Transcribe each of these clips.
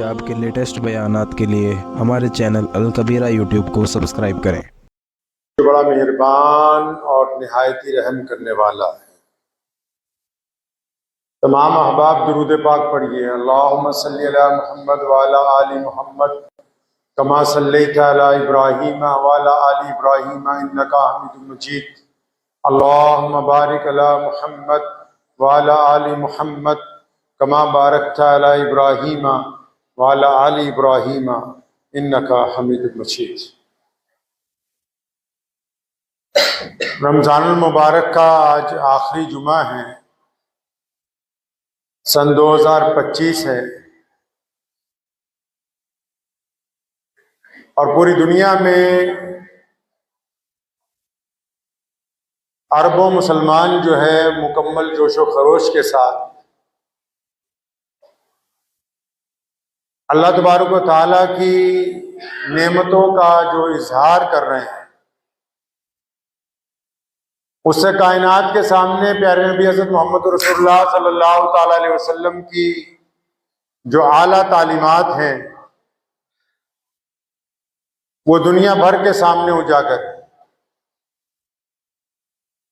किताब के लेटेस्ट बयानात के लिए हमारे चैनल अल कबीरा यूट्यूब को सब्सक्राइब करें। जो बड़ा मेहरबान और निहायती रहम करने वाला है। तमाम अहबाब दुरूद पाक पढ़िए। अल्लाहुम्मा सल्ली अला मुहम्मद व अला आलि मुहम्मद कमा सल्लैता अला इब्राहीम व अला आलि इब्राहीम इन्नका हमीदुम मजीद। अल्लाहुम्मा बारिक अला मुहम्मद व अला आलि मुहम्मद कमा बारकता अला इब्राहीम व अला आलि इब्राहीम इन्नका हमीदुम मजीद। रमज़ानुल मुबारक का आज आखिरी जुमा है, सन 2025 है और पूरी दुनिया में अरबों मुसलमान जो है मुकम्मल जोशो खरोश के साथ अल्लाह तबारक व तआला की नेमतों का जो इजहार कर रहे हैं, उससे कायनात के सामने प्यारे नबी हज़रत मोहम्मद रसूलुल्लाह सल्लल्लाहु ताला अलैहि वसल्लम की जो आला तालीमात हैं वो दुनिया भर के सामने उजागर है।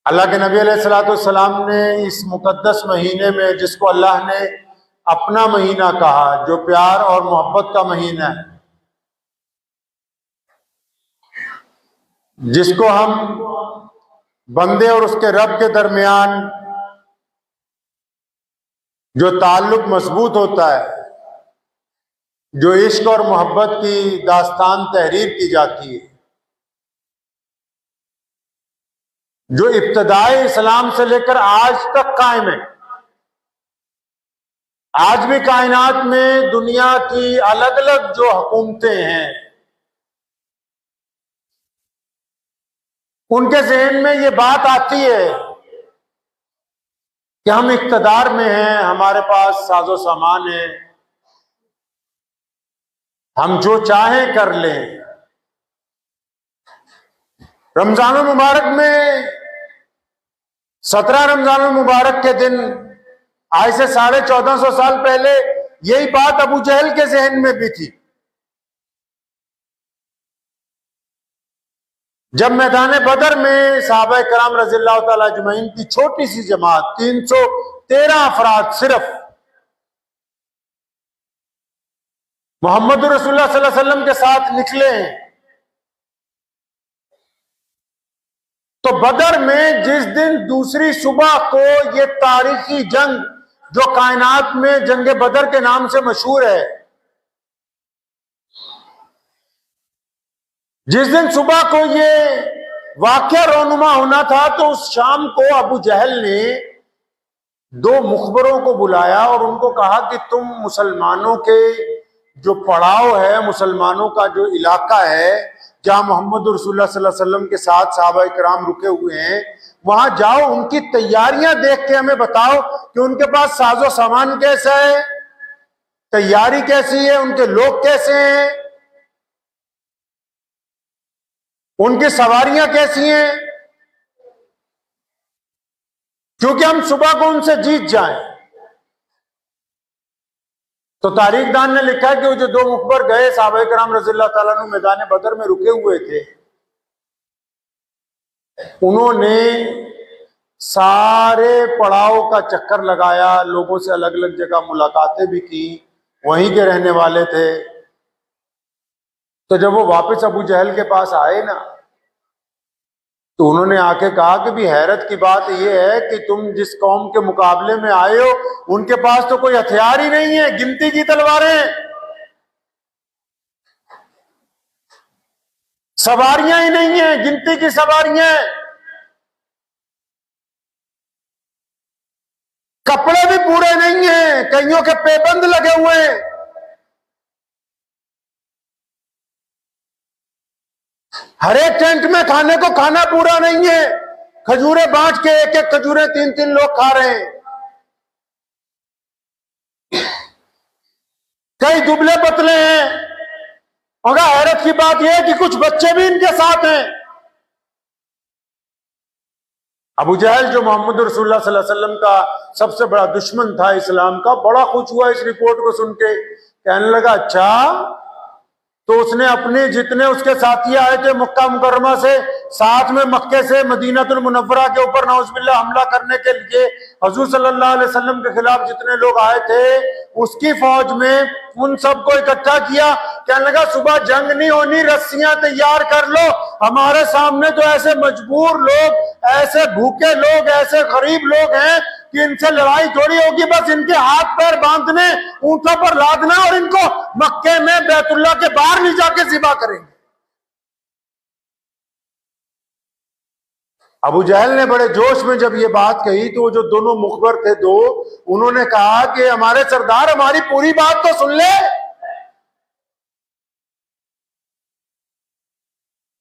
अल्लाह के नबी अलैहिस्सलातु वस्सलाम ने इस मुकद्दस महीने में, जिसको अल्लाह ने अपना महीना कहा, जो प्यार और मोहब्बत का महीना है, जिसको हम बंदे और उसके रब के दरमियान जो ताल्लुक मजबूत होता है, जो इश्क और मोहब्बत की दास्तान तहरीर की जाती है, जो इब्तिदाए इस्लाम से लेकर आज तक कायम है। आज भी कायनात में दुनिया की अलग अलग जो हुकूमतें हैं, उनके ज़हन में ये बात आती है कि हम इक़्तिदार में हैं, हमारे पास साजो सामान है, हम जो चाहें कर लें। रमजान मुबारक में 17 रमजान मुबारक के दिन आज से 1450 साल पहले यही बात अबू जहल के ज़हन में भी थी। जब मैदान बदर में सहाबा कराम रज़ियल्लाहु ताला अजमईन की छोटी सी जमात 313 अफराद सिर्फ मोहम्मद रसूलुल्लाह सल्लल्लाहु अलैहि वसल्लम के साथ निकले हैं, तो बदर में जिस दिन दूसरी सुबह को ये तारीखी जंग जो कायनात में जंग बदर के नाम से मशहूर है, जिस दिन सुबह को ये वाकया रोनुमा होना था, तो उस शाम को अबू जहल ने 2 मुखबरों को बुलाया और उनको कहा कि तुम मुसलमानों के जो पड़ाव है, मुसलमानों का जो इलाका है जहां मोहम्मद रसूलुल्लाह सल्लल्लाहु अलैहि वसल्लम के साथ सहाबा किराम रुके हुए हैं, वहां जाओ, उनकी तैयारियां देख के हमें बताओ कि उनके पास साजो सामान कैसा है, तैयारी कैसी है, उनके लोग कैसे हैं, उनकी सवारियां कैसी हैं, क्योंकि हम सुबह को उनसे जीत जाएं। तो तारीखदान ने लिखा है कि वो जो 2 मुखबर गए, सहाबा किराम रज़ियल्लाहु ताला अन्हुम मैदान बदर में रुके हुए थे, उन्होंने सारे पड़ाव का चक्कर लगाया, लोगों से अलग अलग जगह मुलाकातें भी की, वहीं के रहने वाले थे। तो जब वो वापस अबू जहल के पास आए ना, तो उन्होंने आके कहा कि भी हैरत की बात यह है कि तुम जिस कौम के मुकाबले में आए हो, उनके पास तो कोई हथियार ही नहीं है, गिनती की तलवारें, सवारियां ही नहीं है, गिनती की सवारियां, कपड़े भी पूरे नहीं है, कईयों के पेबंद लगे हुए हैं, हर एक टेंट में खाने को खाना पूरा नहीं है, खजूरें बांट के एक एक खजूरें 3-3 लोग खा रहे हैं, कई दुबले पतले हैं, मगर हैरत की बात यह है कि कुछ बच्चे भी इनके साथ हैं। अबू जहल जो मोहम्मद रसूलुल्लाह सल्लल्लाहु अलैहि वसल्लम का सबसे बड़ा दुश्मन था इस्लाम का, बड़ा खुश हुआ इस रिपोर्ट को सुन के कहने लगा अच्छा। तो उसने अपने जितने उसके साथी आए थे मक्का मुकर्रमा से, साथ में मक्के से मदीनातुल मुनव्वरा के ऊपर नाउजुबिल्लाह हमला करने के लिए हुजूर सल्लल्लाहु अलैहि वसल्लम के खिलाफ जितने लोग आए थे, उसकी फौज में उन सबको इकट्ठा किया। कहने लगा सुबह जंग नहीं होनी, रस्सियां तैयार कर लो, हमारे सामने तो ऐसे मजबूर लोग, ऐसे भूखे लोग, ऐसे गरीब लोग हैं कि इनसे लड़ाई थोड़ी होगी, बस इनके हाथ पैर बांधने, ऊंटों पर लादना और इनको मक्के में बैतुल्लाह के बाहर ले जाके ज़िबा करेंगे। अबू जहल ने बड़े जोश में जब ये बात कही तो वो जो दोनों मुखबर थे दो, उन्होंने कहा कि हमारे सरदार हमारी पूरी बात तो सुन ले।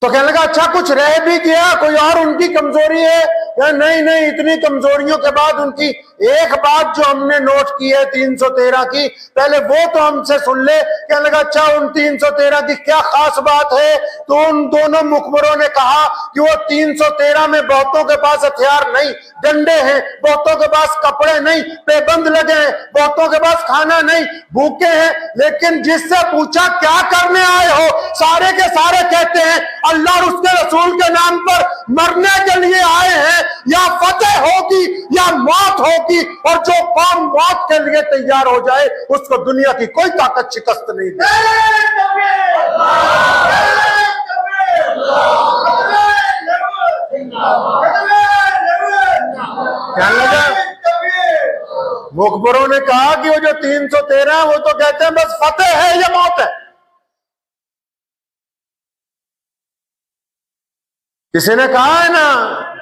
तो कहने लगा अच्छा कुछ रह भी गया, कोई और उनकी कमजोरी है? या नहीं नहीं, इतनी कमजोरियों के बाद उनकी एक बात जो हमने नोट की है 313 की, पहले वो तो हमसे सुन ले। कहने लगा अच्छा उन 313 की क्या खास बात है? तो उन दोनों मुखबरों ने कहा कि वो 313 में बहुतों के पास हथियार नहीं, डंडे हैं, बहुतों के पास कपड़े नहीं, पेबंद लगे हैं, बहुतों के पास खाना नहीं, भूखे हैं, लेकिन जिससे पूछा क्या करने आए हो, सारे के सारे कहते हैं अल्लाह और उसके रसूल के नाम पर मरने के लिए आए हैं, या फतेह होगी या मौत होगी, और जो कौम मौत के लिए तैयार हो जाए उसको दुनिया की कोई ताकत शिकस्त नहीं दे। क्या लगा? मुखबरों ने कहा कि वो जो 313 वो तो कहते हैं बस फतेह है या मौत है। किसी ने कहा है ना,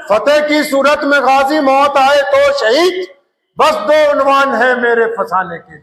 फतेह की सूरत में गाजी, मौत आए तो शहीद, बस दो उन्वान है मेरे फसाने के।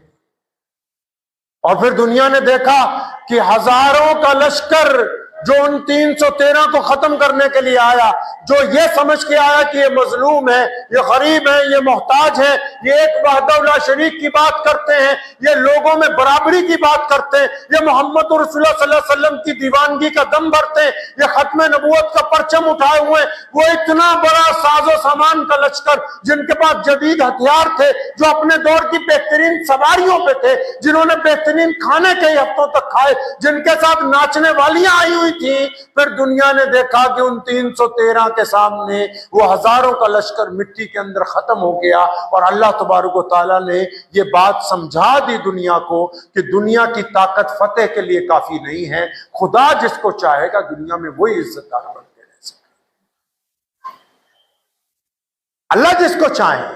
और फिर दुनिया ने देखा कि हजारों का लश्कर जो उन 313 को खत्म करने के लिए आया, जो ये समझ के आया कि ये मजलूम है, ये गरीब है, ये मोहताज है, ये एक वहदहुल्लाह शरीक की बात करते हैं, ये लोगों में बराबरी की बात करते हैं, ये मोहम्मद रसूलुल्लाह सल्लल्लाहु अलैहि वसल्लम की दीवानगी का दम भरते हैं, ये खत्म नबूवत का परचम उठाए हुए, वो इतना बड़ा साजो सामान का लश्कर जिनके पास जदीद हथियार थे, जो अपने दौर की बेहतरीन सवारियों पे थे, जिन्होंने बेहतरीन खाने कई हफ्तों तक खाए, जिनके साथ नाचने वालियां आई हुई थी। फिर दुनिया ने देखा कि उन 313 के सामने वो हजारों का लश्कर मिट्टी के अंदर खत्म हो गया, और अल्लाह तबारक व तआला ने ये बात समझा दी दुनिया को कि दुनिया की ताकत फतेह के लिए काफी नहीं है, खुदा जिसको चाहेगा दुनिया में वही इज्जतदार बनते रह सकते, अल्लाह जिसको चाहे।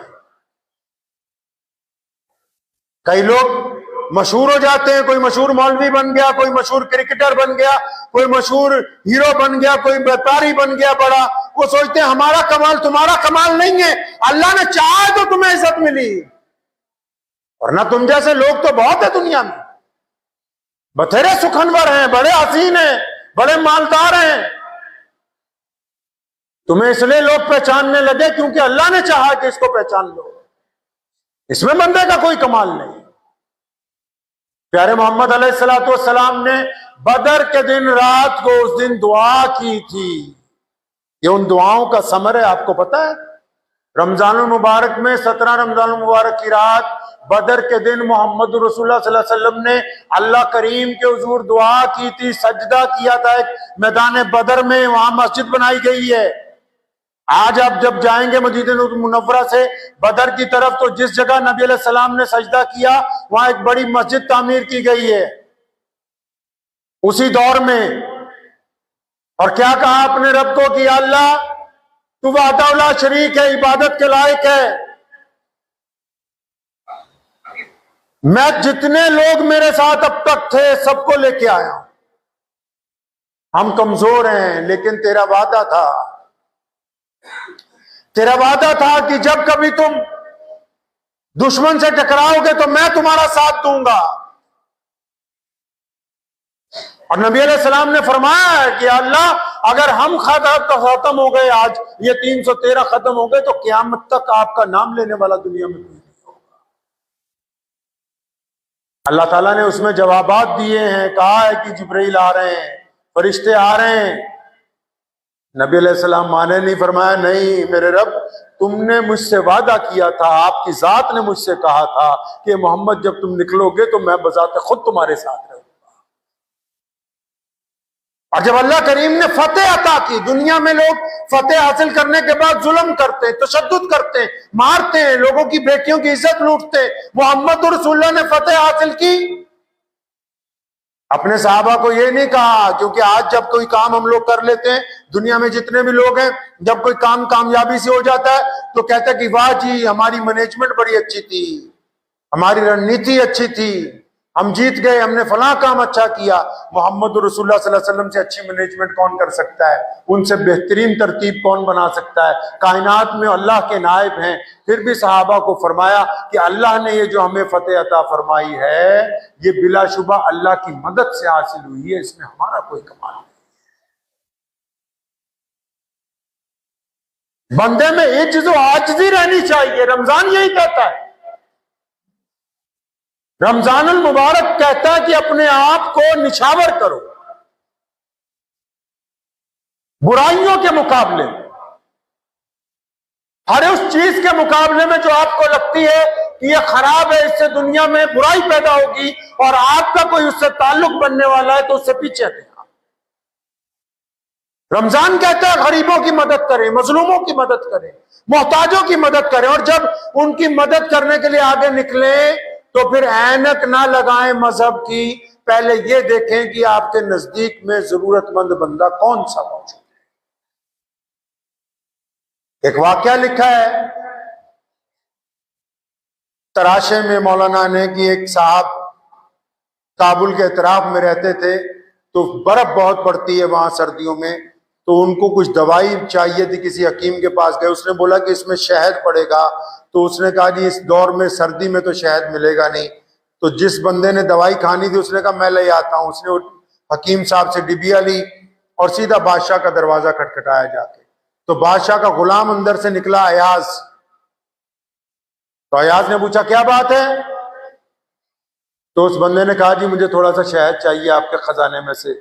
कई लोग मशहूर हो जाते हैं, कोई मशहूर मौलवी बन गया, कोई मशहूर क्रिकेटर बन गया, कोई मशहूर हीरो बन गया, कोई व्यापारी बन गया बड़ा, वो सोचते हैं हमारा कमाल तुम्हारा कमाल नहीं है, अल्लाह ने चाहा तो तुम्हें इज्जत मिली, वरना तुम जैसे लोग तो बहुत है दुनिया में, बथेरे सुखनवर हैं, बड़े हसीन हैं, बड़े मालदार हैं, तुम्हें इसलिए लोग पहचानने लगे क्योंकि अल्लाह ने चाहा कि इसको पहचान लो, इसमें बंदे का कोई कमाल नहीं। प्यारे मोहम्मद अलैहिस्सलातु वस्सलाम ने बदर के दिन रात को उस दिन दुआ की थी, ये उन दुआओं का समर है, आपको पता है। रमजान मुबारक में 17 रमजान मुबारक की रात बदर के दिन मोहम्मद रसूलुल्लाह सल्लल्लाहु अलैहि वसल्लम ने अल्लाह करीम के हुजूर दुआ की थी, सजदा किया था एक मैदान बदर में, वहां मस्जिद बनाई गई है। आज आप जब जाएंगे मदीना मुनव्वरा से बदर की तरफ, तो जिस जगह नबी अलैहि सलाम ने सजदा किया वहां एक बड़ी मस्जिद तामीर की गई है उसी दौर में। और क्या कहा अपने रब को कि अल्लाह तू वहदहुल्लाह शरीक है, इबादत के लायक है, मैं जितने लोग मेरे साथ अब तक थे सबको लेके आया हूं, हम कमजोर हैं लेकिन तेरा वादा था, तेरा वादा था कि जब कभी तुम दुश्मन से टकराओगे तो मैं तुम्हारा साथ दूंगा। और नबी अलैहि सलाम ने फरमाया कि अल्लाह अगर हम खत्म हो गए, आज ये 313 खत्म हो गए, तो क़यामत तक आपका नाम लेने वाला दुनिया में कोई नहीं होगा। अल्लाह ताला ने उसमें जवाबात दिए हैं, कहा है कि जिब्रील आ रहे हैं, फरिश्ते आ रहे हैं, नबी अलैहिस्सलाम माने नहीं, फरमाया नहीं मेरे रब, तुमने मुझसे वादा किया था, आपकी जात ने मुझसे कहा था कि मोहम्मद जब तुम निकलोगे तो मैं बजाते खुद तुम्हारे साथ रहूंगा। और जब अल्लाह करीम ने फतेह अता की, दुनिया में लोग फतेह हासिल करने के बाद जुल्म करते हैं, तशद्दुद करते हैं, मारते हैं, लोगों की बेटियों की इज्जत लूटते हैं, मोहम्मद रसूलुल्लाह ने फतेह हासिल की। अपने साहबा को ये नहीं कहा, क्योंकि आज जब कोई काम हम लोग कर लेते हैं, दुनिया में जितने भी लोग हैं, जब कोई काम कामयाबी से हो जाता है तो कहते हैं कि वाह जी हमारी मैनेजमेंट बड़ी अच्छी थी, हमारी रणनीति अच्छी थी, हम जीत गए, हमने फलां काम अच्छा किया। मोहम्मद रसूलुल्लाह सल्लल्लाहु अलैहि वसल्लम से अच्छी मैनेजमेंट कौन कर सकता है, उनसे बेहतरीन तरतीब कौन बना सकता है। कायनात में अल्लाह के नायब हैं, फिर भी सहाबा को फरमाया कि अल्लाह ने ये जो हमें फतेह अता फरमाई है ये बिलाशुबा अल्लाह की मदद से हासिल हुई है, इसमें हमारा कोई कमाल नहीं। बंदे में इज्जत और आजिज़ी रहनी चाहिए। रमजान यही कहता है, रमजानुल मुबारक कहता है कि अपने आप को निछावर करो बुराइयों के मुकाबले, हर उस चीज के मुकाबले में जो आपको लगती है कि ये खराब है, इससे दुनिया में बुराई पैदा होगी और आपका कोई उससे ताल्लुक बनने वाला है तो उससे पीछे हटें। रमजान कहता है गरीबों की मदद करें, मजलूमों की मदद करें, मोहताजों की मदद करें, और जब उनकी मदद करने के लिए आगे निकले तो फिर ऐनक ना लगाएं मजहब की, पहले ये देखें कि आपके नजदीक में जरूरतमंद बंदा कौन सा मौजूद है। एक वाकया लिखा है तराशे में मौलाना ने कि एक साहब काबुल के अतराफ में रहते थे, तो बर्फ बहुत पड़ती है वहां सर्दियों में, तो उनको कुछ दवाई चाहिए थी, किसी हकीम के पास गए, उसने बोला कि इसमें शहद पड़ेगा, तो उसने कहा जी इस दौर में सर्दी में तो शहद मिलेगा नहीं। तो जिस बंदे ने दवाई खानी थी उसने कहा मैं ले आता हूं। उसने हकीम साहब से डिबिया ली और सीधा बादशाह का दरवाजा खटखटाया जाके, तो बादशाह का गुलाम अंदर से निकला, अयाज। तो अयाज ने पूछा क्या बात है, तो उस बंदे ने कहा जी मुझे थोड़ा सा शहद चाहिए आपके खजाने में से।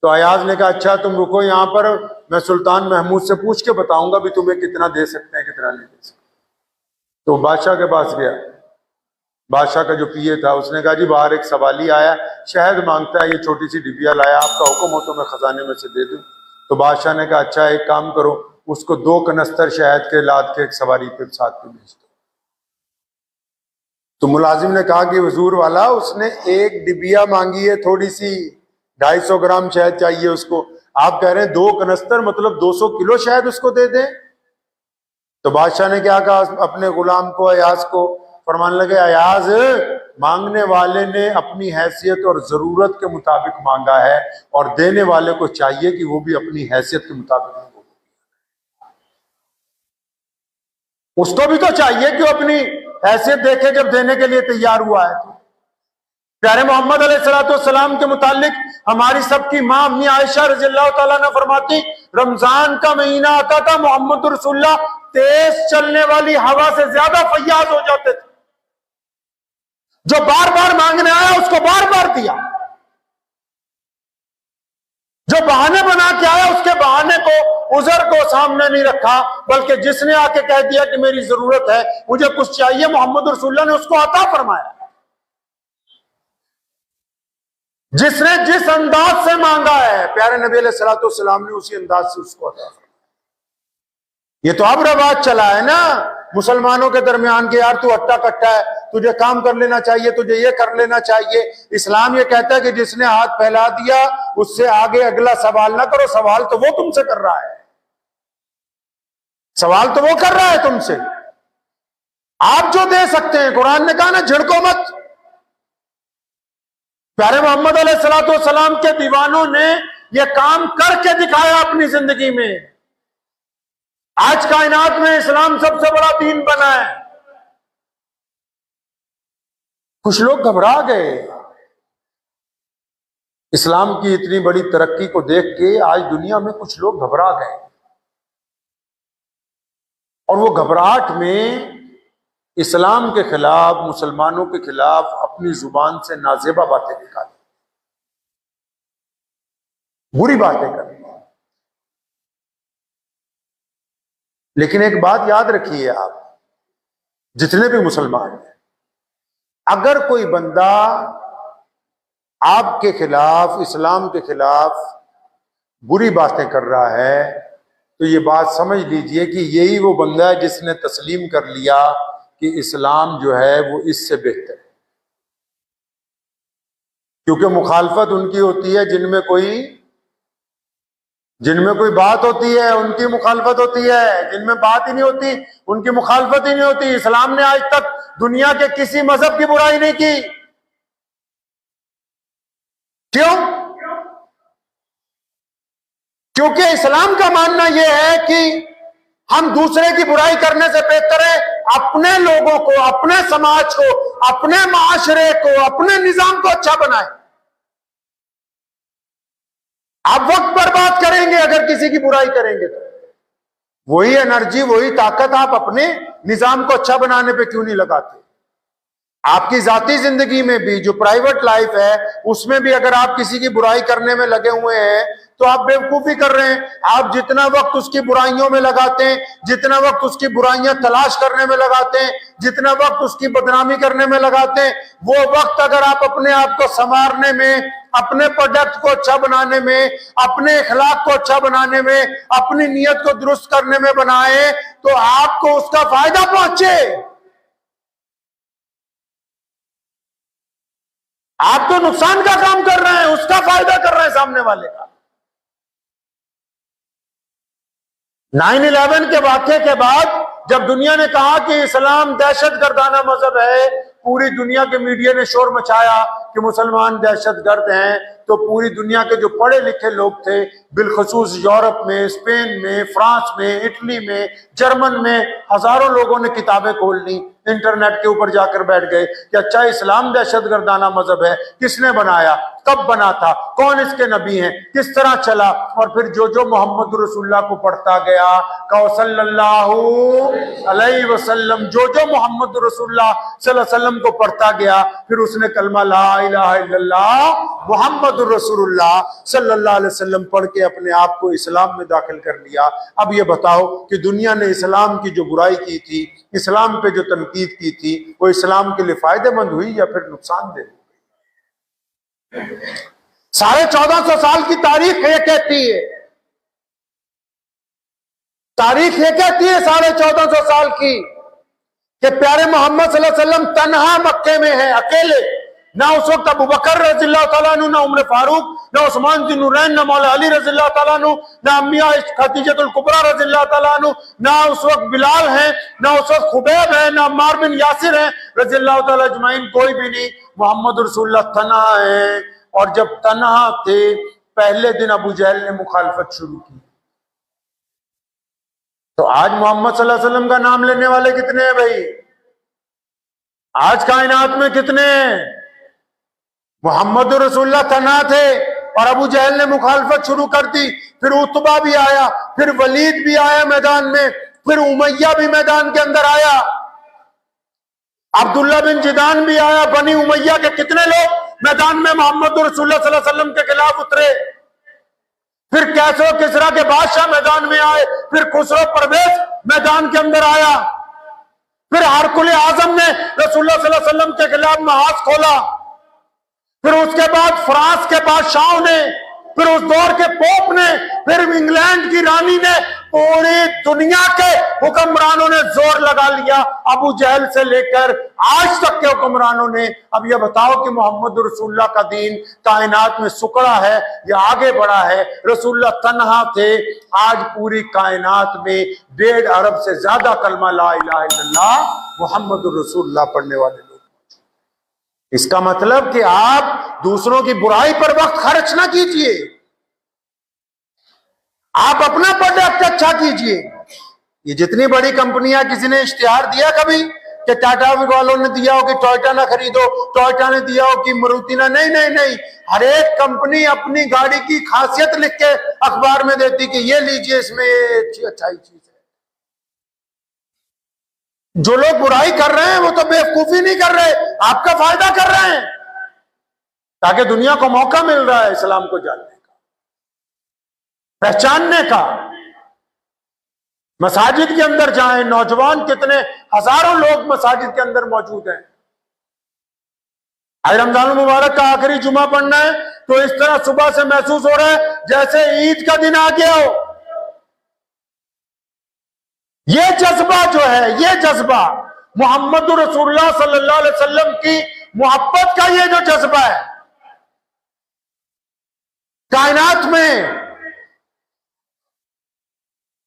तो अयाज ने कहा अच्छा तुम रुको यहाँ पर, मैं सुल्तान महमूद से पूछ के बताऊंगा भी तुम्हें कितना दे सकते हैं कितना नहीं दे सकते। तो बादशाह के पास गया, बादशाह का जो पीए था उसने कहा जी बाहर एक सवाली आया, शहद मांगता है, ये छोटी सी डिबिया लाया, आपका हुक्म हो तो मैं खजाने में से दे दूं। तो बादशाह ने कहा अच्छा एक काम करो, उसको 2 कनस्तर शहद के लाद के एक सवारी पे साथ में भेज दो। तो मुलाजिम ने कहा कि हुजूर वाला उसने एक डिबिया मांगी है, थोड़ी सी 250 ग्राम शहद चाहिए उसको, आप कह रहे हैं 2 कनस्तर मतलब 200 किलो शहद उसको दे दें। तो बादशाह ने क्या कहा अपने गुलाम को, अयाज को, फरमाने लगे अयाज मांगने वाले ने अपनी हैसियत और जरूरत के मुताबिक मांगा है और देने वाले को चाहिए कि वो भी अपनी हैसियत के मुताबिक मांगे। उसको भी तो चाहिए कि वो अपनी हैसियत देखे जब देने के लिए तैयार हुआ है। तो प्यारे मोहम्मद अलैहिस्सलाम के मुतालिक हमारी सबकी मां अम्मी आयशा रज़ियल्लाहु ताला ने फरमाती, रमजान का महीना आता था, मोहम्मद रसूलुल्लाह तेज चलने वाली हवा से ज्यादा फैयाज हो जाते थे। जो बार बार मांगने आया उसको बार बार दिया, जो बहाने बना के आया उसके बहाने को, उजर को सामने नहीं रखा, बल्कि जिसने आके कह दिया कि मेरी जरूरत है, मुझे कुछ चाहिए, मोहम्मद रसूलुल्लाह ने उसको अता फरमाया। जिसने जिस अंदाज से मांगा है प्यारे नबी अलैहिस्सलाम ने उसी अंदाज से उसको अता फरमाया। ये तो अब रवाज चला है ना मुसलमानों के दरमियान के, यार तू अट्टा कट्टा है, तुझे काम कर लेना चाहिए, तुझे ये कर लेना चाहिए। इस्लाम ये कहता है कि जिसने हाथ फैला दिया उससे आगे अगला सवाल ना करो, सवाल तो वो तुमसे कर रहा है, सवाल तो वो कर रहा है तुमसे। आप जो दे सकते हैं, कुरान ने कहा ना झिड़को मत। प्यारे मोहम्मद अलैहिस्सलाम के दीवानों ने यह काम करके दिखाया अपनी जिंदगी में। आज कायनात में इस्लाम सबसे बड़ा दीन बना है। कुछ लोग घबरा गए इस्लाम की इतनी बड़ी तरक्की को देख के, आज दुनिया में कुछ लोग घबरा गए और वो घबराहट में इस्लाम के खिलाफ, मुसलमानों के खिलाफ अपनी जुबान से नाजेबा बातें निकाली, बुरी बातें कर। लेकिन एक बात याद रखिए आप, जितने भी मुसलमान हैं, अगर कोई बंदा आपके खिलाफ, इस्लाम के खिलाफ बुरी बातें कर रहा है, तो ये बात समझ लीजिए कि यही वो बंदा है जिसने तस्लीम कर लिया कि इस्लाम जो है वो इससे बेहतर है। क्योंकि मुखालफत उनकी होती है जिनमें कोई बात होती है, उनकी मुखालफत होती है। जिनमें बात ही नहीं होती, उनकी मुखालफत ही नहीं होती। इस्लाम ने आज तक दुनिया के किसी मजहब की बुराई नहीं की। क्यों? क्योंकि इस्लाम का मानना यह है कि हम दूसरे की बुराई करने से बेहतर है अपने लोगों को, अपने समाज को, अपने माशरे को, अपने निजाम को अच्छा बनाए। आप वक्त बर्बाद करेंगे अगर किसी की बुराई करेंगे तो वही एनर्जी, वही ताकत आप अपने निजाम को अच्छा बनाने पे क्यों नहीं लगाते? आपकी जाती जिंदगी में भी, जो प्राइवेट लाइफ है, उसमें भी अगर आप किसी की बुराई करने में लगे हुए हैं तो आप बेवकूफी कर रहे हैं। आप जितना वक्त उसकी बुराइयों में लगाते हैं, जितना वक्त उसकी बुराइयां तलाश करने में लगाते हैं, जितना वक्त उसकी बदनामी करने में लगाते हैं, वो वक्त अगर आप अपने आप को संवारने में, अपने प्रोडक्ट को अच्छा बनाने में, अपने इखलाक को अच्छा बनाने में, अपनी नीयत को दुरुस्त करने में बनाए तो आपको उसका फायदा पहुंचे। आप तो नुकसान का काम कर रहे हैं, उसका फायदा कर रहे हैं सामने वाले का। 9/11 के वाक़े के बाद जब दुनिया ने कहा कि इस्लाम दहशतगर्दाना मजहब है, पूरी दुनिया के मीडिया ने शोर मचाया कि मुसलमान दहशतगर्द हैं, तो पूरी दुनिया के जो पढ़े लिखे लोग थे, बिलखसूस यूरोप में, स्पेन में, फ्रांस में, इटली में, जर्मन में, हजारों लोगों ने किताबें खोल ली, इंटरनेट के ऊपर जाकर बैठ गए कि अच्छा इस्लाम दहशतगर्दाना मजहब है, किसने बनाया, कब बना था, कौन इसके नबी हैं, किस तरह चला। और फिर जो जो मोहम्मद रसूलुल्लाह को पढ़ता गया, कहो सल्लल्लाहु अलैहि वसल्लम, जो जो मोहम्मद रसूलुल्लाह सल्लल्लाहु अलैहि वसल्लम को पढ़ता गया, फिर उसने कलमा ला इलाहा इल्लल्लाह मोहम्मद रसूलुल्लाह सल्लल्लाहु अलैहि वसल्लम पढ़ के अपने आप को इस्लाम में दाखिल कर लिया। अब ये बताओ कि दुनिया ने इस्लाम की जो बुराई की थी, इस्लाम पे जो तनकीद की थी, वो इस्लाम के लिए फायदेमंद हुई या फिर नुकसानदेह? 1450 साल की तारीख ये कहती है, तारीख ये कहती है 1450 साल की, कि प्यारे मोहम्मद सल्लल्लाहु अलैहि वसल्लम तन्हा मक्के में है, अकेले। ना उस वक्त अबू बकर रज़ियल्लाहु ताला अन्हु, ना उमर फारूक, ना उस्मान ज़ी नूरैन, ना मौला अली रज़ियल्लाहु ताला अन्हु, ना अम्मिया खदीजतुल कुबरा रज़ियल्लाहु ताला अन्हु, ना उस वक्त बिलाल है, ना उस वक्त खुबैब है, ना अम्मार बिन यासिर है रज़ियल्लाहु ताला अजमईन, कोई भी नहीं। मोहम्मद रसूलुल्लाह तन्हा है। और जब तन्हा थे, पहले दिन अबू जहल ने मुखालफत शुरू की। तो आज मोहम्मद सल्लल्लाहु अलैहि वसल्लम का नाम लेने वाले कितने हैं भाई? आज कायनात में कितने हैं? मोहम्मद रसूलुल्लाह तन्हा थे और अबू जहल ने मुखालफत शुरू कर दी। फिर उतबा भी आया, फिर वलीद भी आया मैदान में, फिर उमैया भी मैदान के अंदर आया, अब्दुल्ला बिन जिदान भी आया। बनी उमैया के कितने लोग मैदान में मोहम्मद रसूलुल्लाह सल्लल्लाहु अलैहि वसल्लम के खिलाफ उतरे। फिर कैसरो किसरा के बादशाह मैदान में आए, फिर खुसरो परवेज मैदान के अंदर आया, फिर हरकुल आजम ने रसूलुल्लाह सल्लल्लाहु अलैहि वसल्लम के खिलाफ महाज खोला, फिर उसके बाद फ्रांस के बादशाहों ने, फिर उस दौर के पोप ने, फिर इंग्लैंड की रानी ने, पूरी दुनिया के हुक्मरानों ने जोर लगा लिया, अबू जहल से लेकर आज तक के हुक्मरानों ने। अब यह बताओ कि मोहम्मद रसूलुल्लाह का दीन कायनात में सुकड़ा है या आगे बढ़ा है? रसूलुल्लाह तन्हा थे, आज पूरी कायनात में 1.5 अरब से ज्यादा कलमा ला इलाहा इल्लल्लाह मोहम्मद रसूलुल्लाह पढ़ने वाले लोग। इसका मतलब कि आप दूसरों की बुराई पर वक्त खर्च ना कीजिए, आप अपना प्रोडक्ट अच्छा कीजिए। ये जितनी बड़ी कंपनियां, किसी ने इश्तिहार दिया कभी कि टाटा वालों ने दिया हो कि टोयोटा ना खरीदो, टोयोटा ने दिया हो कि मारुति ना? नहीं नहीं नहीं, हर एक कंपनी अपनी गाड़ी की खासियत लिख के अखबार में देती कि ये लीजिए, इसमें ये अच्छाई चीज है। जो लोग बुराई कर रहे हैं वो तो बेवकूफी नहीं कर रहे, आपका फायदा कर रहे हैं, ताकि दुनिया को मौका मिल रहा है इस्लाम को जानने का, पहचानने का। मसाजिद के अंदर जाएं, नौजवान कितने हजारों लोग मसाजिद के अंदर मौजूद हैं। आज रमजान मुबारक का आखिरी जुमा पढ़ना है तो इस तरह सुबह से महसूस हो रहा है जैसे ईद का दिन आ गया हो। ये जज्बा जो है, ये जज्बा मोहम्मद रसूलुल्लाह सल्लल्लाहु अलैहि वसल्लम की मोहब्बत का ये जो जज्बा है, कायनात में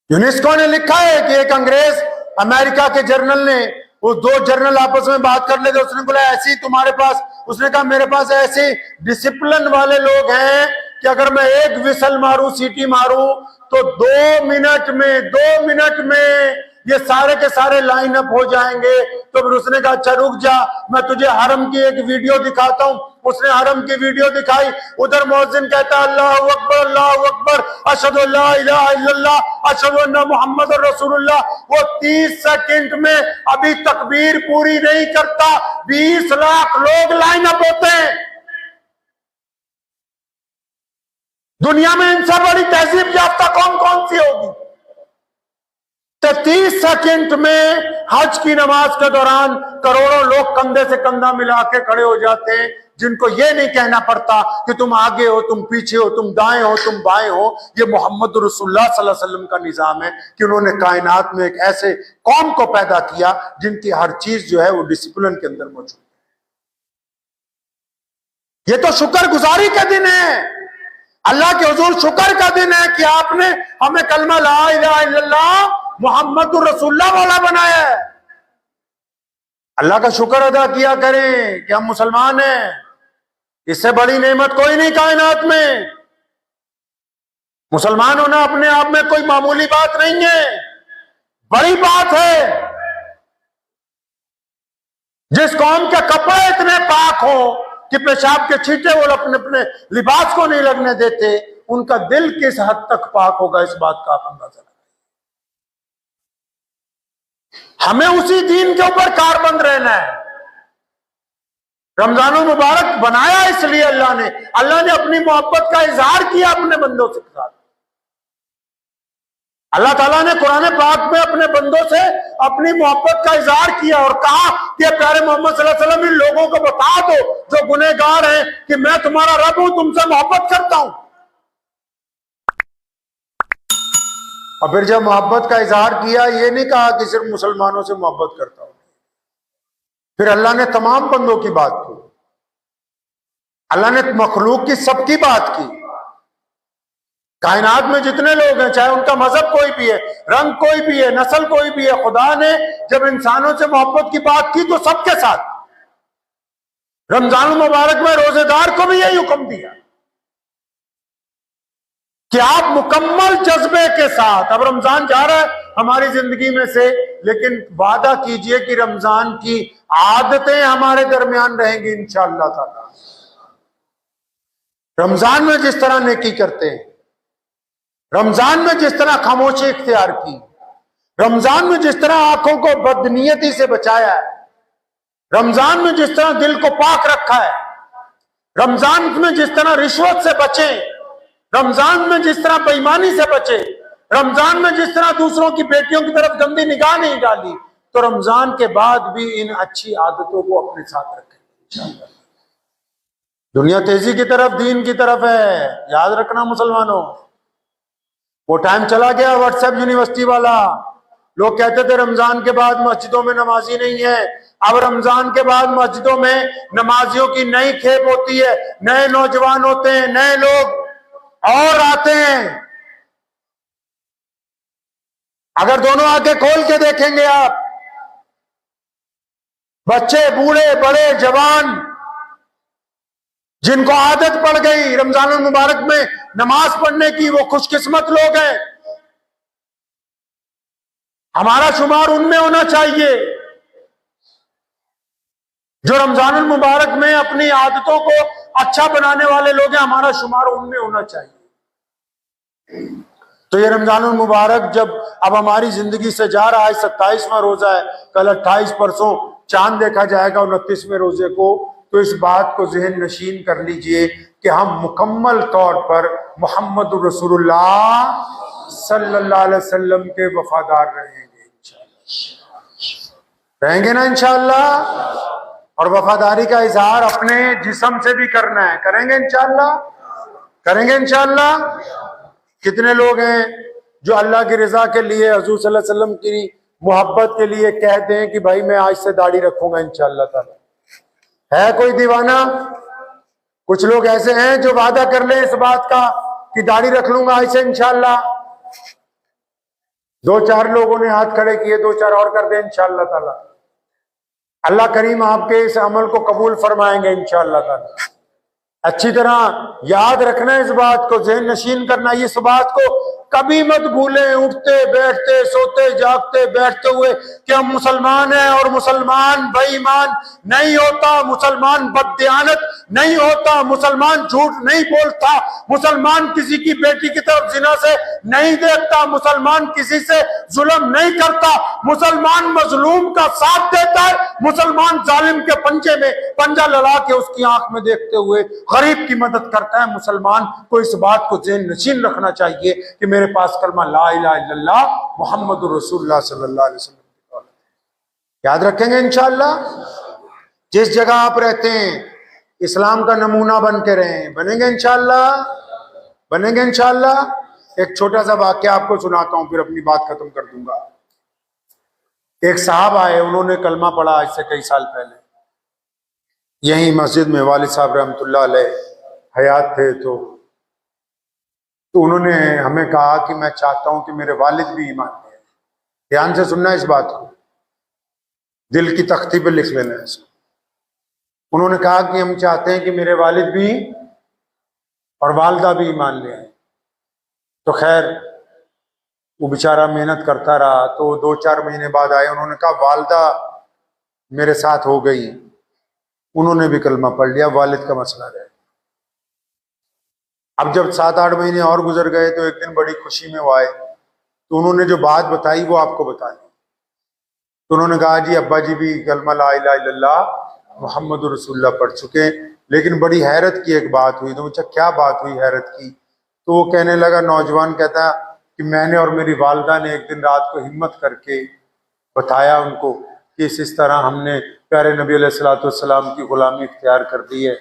यूनेस्को ने लिखा है कि एक अंग्रेज अमेरिका के जर्नल ने, वो दो जर्नल आपस में बात कर लेते, उसने बोला ऐसी तुम्हारे पास, उसने कहा मेरे पास ऐसे डिसिप्लिन वाले लोग हैं कि अगर मैं एक विसल मारूं, सीटी मारूं तो 2 मिनट में ये सारे के सारे लाइन अप हो जाएंगे। तो फिर उसने कहा अच्छा रुक जा, मैं तुझे हरम की एक वीडियो दिखाता हूं। उसने हरम की वीडियो दिखाई, उधर मुअज्जिन कहता अल्लाहु अकबर अशहदु अल्ला इलाहा इल्लल्लाह अशहदु अन्ना मुहम्मदुर रसूलुल्लाह। वो 30 सेकंड में अभी तकबीर पूरी नहीं करता, 20 लाख लोग लाइन अप होते हैं। दुनिया में इनसे बड़ी तहजीब याफ्ता कौन कौन सी होगी? 30 सेकंड में हज की नमाज के दौरान करोड़ों लोग कंधे से कंधा मिला के खड़े हो जाते हैं, जिनको ये नहीं कहना पड़ता कि तुम आगे हो, तुम पीछे हो, तुम दाएं हो, तुम बाएं हो। ये मोहम्मद रसूलुल्लाह सल्लल्लाहु अलैहि वसल्लम का निजाम है कि उन्होंने कायनात में एक ऐसे कौम को पैदा किया जिनकी हर चीज जो है वो डिसिप्लिन के अंदर मौजूद है। ये तो शुक्रगुजारी का दिन है, अल्लाह के हुजूर शुक्र का दिन है कि आपने हमें कलमा ला इलाहा इल्लल्लाह मोहम्मदुर रसूलुल्लाह वाला बनाया है। अल्लाह का शुक्र अदा किया करें कि हम मुसलमान हैं। इससे बड़ी नेमत कोई नहीं कायनात में। मुसलमान होना अपने आप में कोई मामूली बात नहीं है, बड़ी बात है। जिस कौम के कपड़े इतने पाक हो कि पेशाब के छींटे वो अपने अपने लिबास को नहीं लगने देते, उनका दिल किस हद तक पाक होगा इस बात का आप अंदाजा लगाइए। हमें उसी दीन के ऊपर कारबंद रहना है। रमजान मुबारक बनाया इसलिए अल्लाह ने अपनी मोहब्बत का इजहार किया अपने बंदों के साथ। अल्लाह ताला ने कुरान पाक में अपने बंदों से अपनी मोहब्बत का इजहार किया और कहा कि प्यारे मोहम्मद सल्लल्लाहु अलैहि वसल्लम इन लोगों को बता दो जो गुनहगार हैं कि मैं तुम्हारा रब हूं, तुमसे मोहब्बत करता हूं। और फिर जब मोहब्बत का इजहार किया, ये नहीं कहा कि सिर्फ मुसलमानों से मोहब्बत करता हूं। फिर अल्लाह ने तमाम बंदों की बात की, अल्लाह ने मखलूक की सबकी बात की। कायनात में जितने लोग हैं, चाहे उनका मजहब कोई भी है, रंग कोई भी है, नस्ल कोई भी है, खुदा ने जब इंसानों से मोहब्बत की बात की तो सबके साथ। रमजान मुबारक में रोजेदार को भी यही हुक्म दिया कि आप मुकम्मल जज्बे के साथ, अब रमजान जा रहा है हमारी जिंदगी में से, लेकिन वादा कीजिए कि रमजान की आदतें हमारे दरमियान रहेंगी इंशाअल्लाह ताला। रमजान में जिस तरह नेकी करते हैं, रमजान में जिस तरह खामोशी इख्तियार की, रमजान में जिस तरह आंखों को बदनीयती से बचाया है, रमजान में जिस तरह दिल को पाक रखा है, रमजान में जिस तरह रिश्वत से बचे, रमजान में जिस तरह बेईमानी से बचे, रमजान में जिस तरह दूसरों की बेटियों की तरफ गंदी निगाह नहीं डाली, तो रमजान के बाद भी इन अच्छी आदतों को अपने साथ रखें। दुनिया तेजी की तरफ, दीन की तरफ है, याद रखना मुसलमानों। वो टाइम चला गया व्हाट्सएप यूनिवर्सिटी वाला। लोग कहते थे रमजान के बाद मस्जिदों में नमाजी नहीं है। अब रमजान के बाद मस्जिदों में नमाजियों की नई खेप होती है, नए नौजवान होते हैं, नए लोग और आते हैं। अगर दोनों आंखें खोल के देखेंगे आप, बच्चे, बूढ़े, बड़े, जवान, जिनको आदत पड़ गई रमजान मुबारक में नमाज पढ़ने की, वो खुशकिस्मत लोग हैं। हमारा शुमार उनमें होना चाहिए जो रमजान मुबारक में अपनी आदतों को अच्छा बनाने वाले लोग हैं। हमारा शुमार उनमें होना चाहिए। तो ये रमजान मुबारक जब अब हमारी जिंदगी से जा रहा है, 27वां रोजा है, कल 28, परसों चांद देखा जाएगा 29वें रोजे को। तो इस बात को ज़हन नशीन कर लीजिए कि हम मुकम्मल तौर पर मोहम्मद रसूलुल्लाह सल्लल्लाहु अलैहि वसल्लम के वफादार रहेंगे इंशाअल्लाह। रहेंगे ना इंशाअल्लाह। और वफादारी का इजहार अपने जिस्म से भी करना है, करेंगे इंशाअल्लाह, करेंगे इंशाअल्लाह। कितने लोग हैं जो अल्लाह की रजा के लिए, हुजूर सल्लल्लाहु अलैहि वसल्लम की मोहब्बत के लिए कहते हैं कि भाई मैं आज से दाढ़ी रखूंगा इंशाअल्लाह ताला। है कोई दीवाना? कुछ लोग ऐसे हैं जो वादा कर ले इस बात का कि दाढ़ी रख लूंगा आज से इंशाअल्लाह। दो चार लोगों ने हाथ खड़े किए, दो चार और कर दे इंशाअल्लाह ताला। अल्लाह करीम आपके इस अमल को कबूल फरमाएंगे इंशाअल्लाह ताला। अच्छी तरह याद रखना इस बात को, ज़हन नशीन करना इस बात को, कभी मत भूलें उठते बैठते सोते जागते बैठते हुए कि हम मुसलमान हैं और मुसलमान बेईमान नहीं होता, मुसलमान बददियानत नहीं होता, मुसलमान झूठ नहीं बोलता, मुसलमान किसी की बेटी की तरफ जिना से नहीं देखता, मुसलमान किसी से जुल्म नहीं करता, मुसलमान मजलूम का साथ देता है, मुसलमान जालिम के पंजे में पंजा लड़ा के उसकी आंख में देखते हुए गरीब की मदद करता है। मुसलमान को इस बात को ज़हन नशीन रखना चाहिए कि मेरे पास कलमा ला इलाहा इल्लल्लाह मुहम्मदुर रसूलुल्लाह सल्लल्लाहु अलैहि वसल्लम याद रखेंगे इंशाअल्लाह। जिस जगह आप रहते हैं इस्लाम का नमूना बन के रहें, बनेंगे इंशाअल्लाह, बनेंगे इंशाअल्लाह। एक छोटा सा वाक्या आपको सुनाता हूं, फिर अपनी बात खत्म कर दूंगा। एक साहब आए, उन्होंने कलमा पढ़ा आज से कई साल पहले, यही मस्जिद में वालिद साहब रहमतुल्लाह अलैह हयात थे। तो उन्होंने हमें कहा कि मैं चाहता हूं कि मेरे वालिद भी ईमान ले। ध्यान से सुनना इस बात को, दिल की तख्ती पे लिख लेना है इसको। उन्होंने कहा कि हम चाहते हैं कि मेरे वालिद भी और वालदा भी ईमान ले आए। तो खैर वो बेचारा मेहनत करता रहा। तो 2-4 महीने बाद आए, उन्होंने कहा वालदा मेरे साथ हो गई, उन्होंने भी कलमा पढ़ लिया, वालिद का मसला रहे। अब जब 7-8 महीने और गुजर गए तो एक दिन बड़ी खुशी में वो आए, तो उन्होंने जो बात बताई वो आपको बता दी। तो उन्होंने कहा जी अब्बा जी भी कलमा ला इलाहा इल्लल्लाह मुहम्मदुर रसूलुल्लाह पढ़ चुके, लेकिन बड़ी हैरत की एक बात हुई। तो मुझे क्या बात हुई हैरत की? तो वो कहने लगा, नौजवान कहता कि मैंने और मेरी वालदा ने एक दिन रात को हिम्मत करके बताया उनको कि इस तरह हमने प्यारे नबी अलैहिस्सलातु वस्सलाम की गुलामी इख्तियार कर दी है।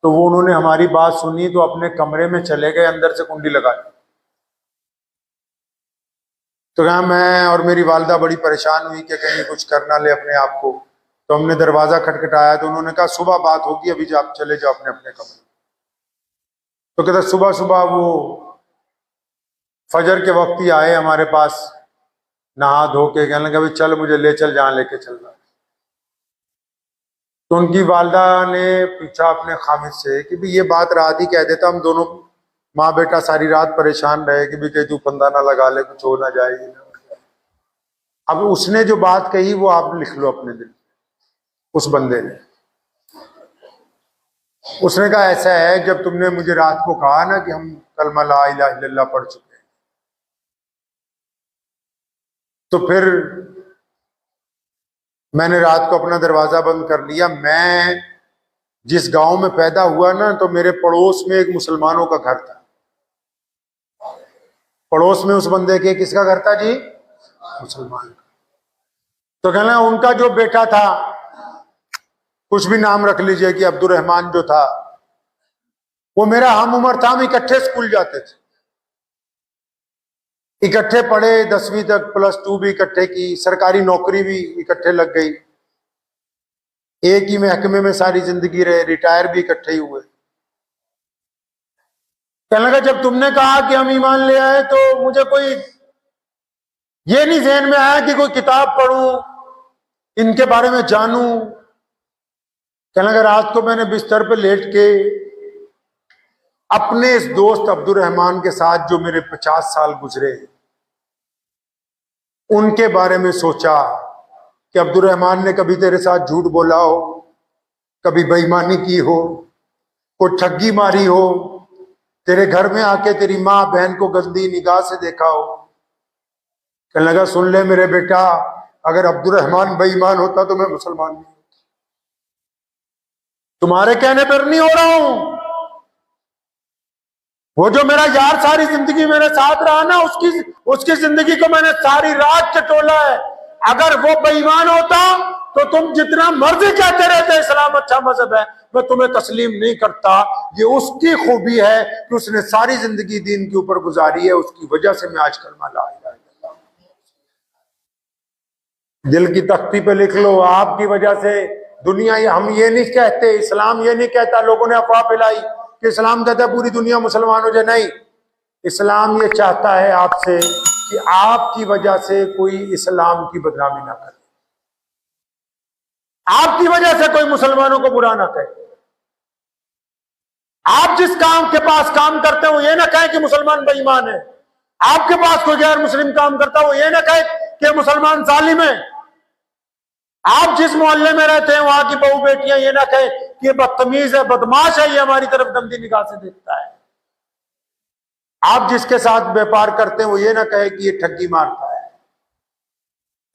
तो वो उन्होंने हमारी बात सुनी तो अपने कमरे में चले गए, अंदर से कुंडी लगा दी। तो कहा मैं और मेरी वालदा बड़ी परेशान हुई कि कहीं कुछ कर ना ले अपने आप को। तो हमने दरवाजा खटखटाया तो उन्होंने कहा सुबह बात होगी, अभी आप चले जाओ अपने अपने कमरे। तो कहता सुबह सुबह वो फजर के वक्त ही आए हमारे पास, नहा धो के, कहने लगा भाई चल मुझे ले चल जहां लेके चल रहा। तो उनकी वालदा ने पूछा अपने खामिद से कि भाई ये बात रात ही कह देता, हम दोनों माँ बेटा सारी रात परेशान रहे कि भाई कहीं तू फंदा ना लगा ले, कुछ हो ना जाए। अब उसने जो बात कही वो आप लिख लो अपने दिल। उस बंदे ने, उसने कहा ऐसा है, जब तुमने मुझे रात को कहा ना कि हम कलमा ला इलाहा इल्लल्लाह पढ़ चुके हैं, तो फिर मैंने रात को अपना दरवाजा बंद कर लिया। मैं जिस गांव में पैदा हुआ ना, तो मेरे पड़ोस में एक मुसलमानों का घर था। पड़ोस में उस बंदे के किसका घर था जी? मुसलमान का। तो कहना उनका जो बेटा था, कुछ भी नाम रख लीजिए कि अब्दुल रहमान जो था, वो मेरा हम उम्र था, हम इकट्ठे स्कूल जाते थे, इकट्ठे पढ़े, 10वीं तक +2 भी इकट्ठे की, सरकारी नौकरी भी इकट्ठे लग गई, एक ही महकमे में सारी जिंदगी रहे, रिटायर भी इकट्ठे ही हुए। कहने लगा जब तुमने कहा कि हम ईमान ले आए तो मुझे कोई ये नहीं ज़हन में आया कि कोई किताब पढ़ूं, इनके बारे में जानूं। कहने लगा रात को मैंने बिस्तर पे लेट के अपने इस दोस्त अब्दुल रहमान के साथ जो मेरे 50 साल गुजरे, उनके बारे में सोचा कि अब्दुल रहमान ने कभी तेरे साथ झूठ बोला हो, कभी बेईमानी की हो, कोई ठगी मारी हो, तेरे घर में आके तेरी माँ बहन को गंदी निगाह से देखा हो। कहने लगा सुन ले मेरे बेटा, अगर अब्दुल रहमान बेईमान होता तो मैं मुसलमान नहीं होता। तुम्हारे कहने पर नहीं हो रहा हूं, वो जो मेरा यार सारी जिंदगी मेरे साथ रहा ना, उसकी जिंदगी को मैंने सारी रात टटोला है। अगर वो बेईमान होता तो तुम जितना मर्जी कहते रहते इस्लाम अच्छा मजहब है, मैं तुम्हें तस्लीम नहीं करता। ये उसकी खूबी है कि उसने सारी जिंदगी दीन के ऊपर गुजारी है, उसकी वजह से मैं आज कलमा ला इलाहा इल्लल्लाह। दिल की तख्ती पे लिख लो, आपकी वजह से दुनिया, हम ये नहीं कहते, इस्लाम ये नहीं कहता, लोगों ने अफवाह फैलाई कि इस्लाम कहता है पूरी दुनिया मुसलमान हो जाए। नहीं, इस्लाम ये चाहता है आपसे कि आपकी वजह से कोई इस्लाम की बदनामी ना करे, आपकी वजह से कोई मुसलमानों को बुरा ना कहे। आप जिस काम के पास काम करते हो ये ना कहे कि मुसलमान बेईमान है, आपके पास कोई गैर मुस्लिम काम करता हो ये ना कहे कि मुसलमान जालिम है, आप जिस मोहल्ले में रहते हैं वहां की बहू बेटियां ये ना कहे कि ये बदतमीज है, बदमाश है, ये हमारी तरफ गंदी निगाह से देखता है। आप जिसके साथ व्यापार करते हैं वो ये ना कहे कि ये ठगी मारता है।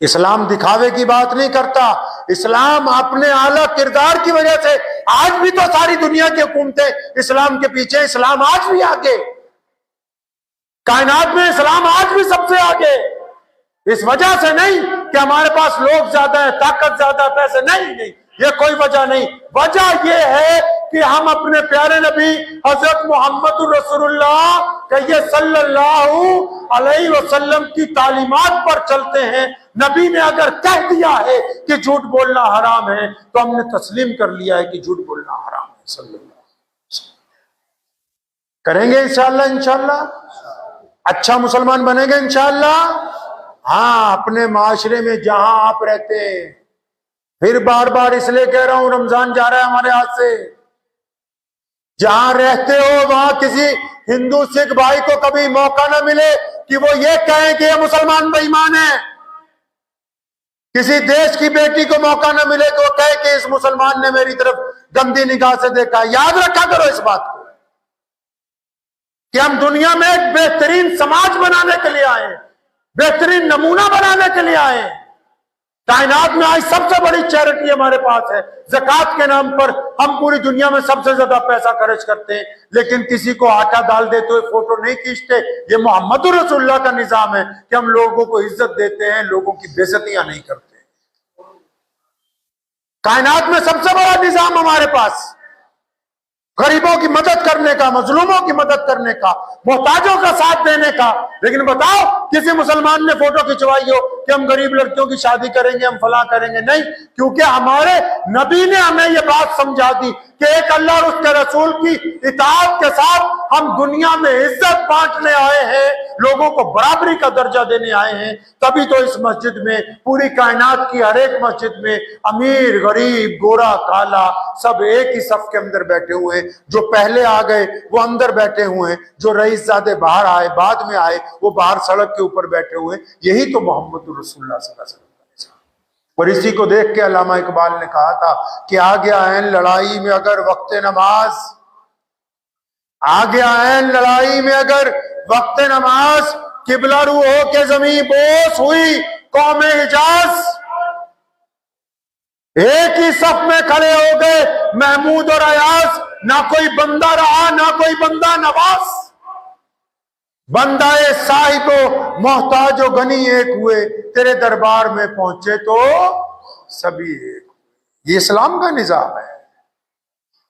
इस्लाम दिखावे की बात नहीं करता, इस्लाम अपने आला किरदार की वजह से, आज भी तो सारी दुनिया की हुकूमतें इस्लाम के पीछे, इस्लाम आज भी आगे, कायनात में इस्लाम आज भी सबसे आगे। इस वजह से नहीं कि हमारे पास लोग ज्यादा है, ताकत ज्यादा है, पैसे, नहीं, ये कोई वजह नहीं। वजह यह है कि हम अपने प्यारे नबी हजरत मोहम्मद रसूलुल्लाह कहिए सल्लल्लाहु अलैहि वसल्लम की तालीमात पर चलते हैं। नबी ने अगर कह दिया है कि झूठ बोलना हराम है तो हमने तस्लीम कर लिया है कि झूठ बोलना हराम है। सल्लल्लाहु अलैहि वसल्लम करेंगे इंशाअल्लाह, अच्छा मुसलमान बनेंगे इंशाअल्लाह। हाँ, अपने माशरे में जहां आप रहते हैं, फिर बार बार इसलिए कह रहा हूं, रमजान जा रहा है हमारे हाथ से, जहां रहते हो वहां किसी हिंदू सिख भाई को कभी मौका ना मिले कि वो ये कहें कि ये मुसलमान बेईमान है। किसी देश की बेटी को मौका ना मिले कि वो कहे कि इस मुसलमान ने मेरी तरफ गंदी निगाह से देखा। याद रखा करो इस बात को कि हम दुनिया में एक बेहतरीन समाज बनाने के लिए आए, बेहतरीन नमूना बनाने के लिए आए। कायनात में आज सबसे बड़ी चैरिटी हमारे पास है, ज़कात के नाम पर हम पूरी दुनिया में सबसे ज्यादा पैसा खर्च करते हैं, लेकिन किसी को आटा डाल देते हुए फोटो नहीं खींचते। ये मोहम्मद रसूलुल्लाह का निजाम है कि हम लोगों को इज्जत देते हैं, लोगों की बेइज्जतियां नहीं करते। कायनात में सबसे बड़ा निजाम हमारे पास गरीबों की मदद करने का, मजलूमों की मदद करने का, मोहताजों का साथ देने का। लेकिन बताओ किसी मुसलमान ने फोटो खिंचवाई हो कि हम गरीब लड़कियों की शादी करेंगे, हम फला करेंगे? नहीं, क्योंकि हमारे नबी ने हमें यह बात समझा दी कि एक अल्लाह और उसके रसूल की इताअत के साथ हम दुनिया में इज्जत बांटने आए हैं, लोगों को बराबरी का दर्जा देने आए हैं। तभी तो इस मस्जिद में, पूरी कायनात की हर एक मस्जिद में अमीर गरीब गोरा काला सब एक ही सफ के अंदर बैठे हुए हैं। जो पहले आ गए वो अंदर बैठे हुए हैं, जो रईसजादे बाहर आए, बाद में आए, वो बाहर सड़क के ऊपर बैठे हुए हैं। यही तो मोहम्मद रसूलुल्लाह सल्लल्लाहु अलैहि वसल्लम। और इसी को देख के अल्लामा इकबाल ने कहा था कि आ गया है लड़ाई में अगर वक्त नमाज, आ गया है लड़ाई में अगर वक्त नमाज, किबला रू हो के जमीन बोस हुई कौम हिजाज। एक ही सफ में खड़े हो गए महमूद और अयाज, ना कोई बंदा रहा ना कोई बंदा नवाज। बंदाए साहिबो मोहताजो गनी एक हुए, तेरे दरबार में पहुंचे तो सभी एक। ये इस्लाम का निजाम है।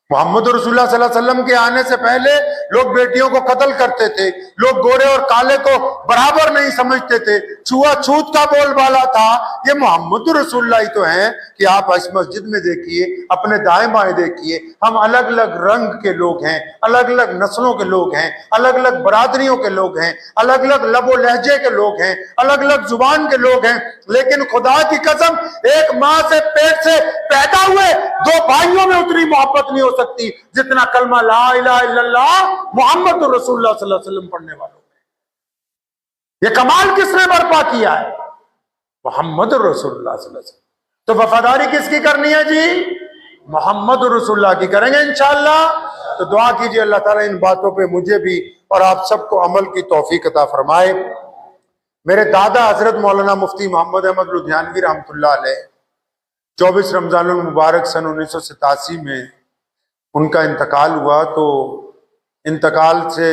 मोहम्मद रसूलुल्लाह सल्लल्लाहु अलैहि वसल्लम के आने से पहले लोग बेटियों को कत्ल करते थे, लोग गोरे और काले को बराबर नहीं समझते थे, छुआछूत का बोलबाला था। ये मोहम्मद रसूलुल्लाह ही तो हैं कि आप इस मस्जिद में देखिए, अपने दाएं बाएं देखिए, हम अलग अलग रंग के लोग हैं, अलग अलग नस्लों के लोग हैं, अलग अलग बरादरियों के लोग हैं, अलग अलग लबो लहजे के लोग हैं, अलग अलग जुबान के लोग हैं, लेकिन खुदा की कसम एक माँ से पेट से पैदा हुए दो भाइयों में उतनी मोहब्बत नहीं हो सकती जितना कलमा ला इलाहा इल्लल्लाह मोहम्मद रसूलुल्लाह सल्लल्लाहु अलैहि वसल्लम पढ़ने वालों में। ये कमाल किसने बर्पा किया है? मोहम्मद रसूलुल्लाह सल्लल्लाहु अलैहि वसल्लम। तो वफादारी किसकी करनी है जी? मोहम्मद रसूलुल्लाह की करेंगे इंशाअल्लाह। तो दुआ कीजिए अल्लाह ताला इन बातों पे मुझे भी और आप सबको अमल की तौफीक अता फरमाए। मेरे दादा हजरत मौलाना मुफ्ती मोहम्मद अहमद लुधियानवी रहमतुल्लाह अलैह 24 रमजानुल मुबारक सन 1987 में उनका इंतकाल हुआ। तो इंतकाल से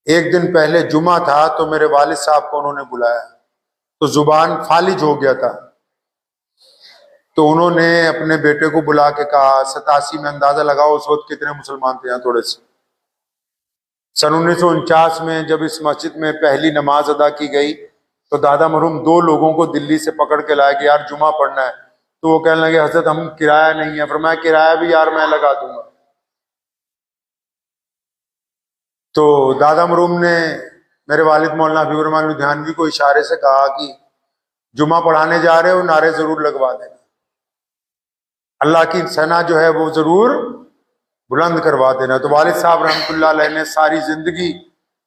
एक दिन पहले जुमा था, तो मेरे वालिद साहब को उन्होंने बुलाया, तो जुबान फालिज हो गया था। तो उन्होंने अपने बेटे को बुला के कहा, 87 में अंदाजा लगाओ उस वक्त कितने मुसलमान थे यहाँ थोड़े से। सन 1949 में जब इस मस्जिद में पहली नमाज अदा की गई, तो दादा मरहूम 2 लोगों को दिल्ली से पकड़ के लाए कि यार जुमा पढ़ना है। तो वो कहने लगे, हजरत हम किराया नहीं है। फरमाया किराया भी यार मैं लगा दूंगा। तो दादा मरहूम ने मेरे वालिद मौलाना हबीबुर रहमान लुधियानवी को इशारे से कहा कि जुमा पढ़ाने जा रहे हो, नारे जरूर लगवा देना, अल्लाह की सना जो है वो जरूर बुलंद करवा देना। तो वालिद साहब रहमतुल्लाह अलैह ने सारी जिंदगी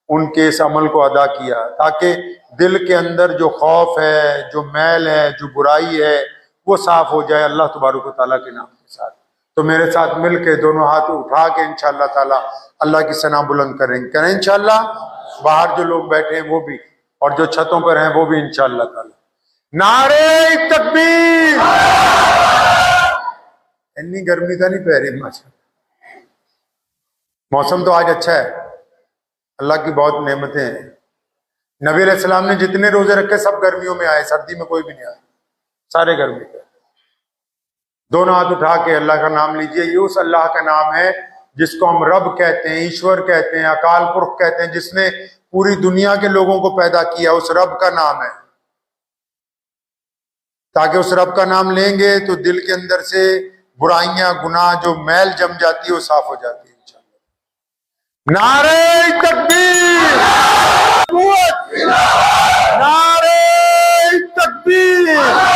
उनके इस अमल को अदा किया, ताकि दिल के अंदर जो खौफ है, जो मैल है, जो बुराई है, वो साफ हो जाए अल्लाह तबारक व तआला के नाम के साथ। तो मेरे साथ मिलके दोनों हाथ उठा के इंशाअल्लाह ताला अल्लाह की सना बुलंद करें इंशाअल्लाह। बाहर जो लोग बैठे हैं वो भी, और जो छतों पर हैं वो भी इंशाअल्लाह ताला। नारे तकबीर। इतनी गर्मी तो नहीं पै रही माशा। मौसम तो आज अच्छा है, अल्लाह की बहुत नेमतें हैं। नबी अलैहिस्सलाम ने जितने रोजे रखे सब गर्मियों में आए, सर्दी में कोई भी नहीं आया, सारे गर्मी के। दोनों हाथ उठा के अल्लाह का नाम लीजिए। ये उस अल्लाह का नाम है जिसको हम रब कहते हैं, ईश्वर कहते हैं, अकाल पुरख कहते हैं, जिसने पूरी दुनिया के लोगों को पैदा किया, उस रब का नाम है। ताकि उस रब का नाम लेंगे तो दिल के अंदर से बुराइयां, गुनाह, जो मैल जम जाती है वो साफ हो जाती है इंशाअल्लाह। नारे तकबीर, नारे तकबीर।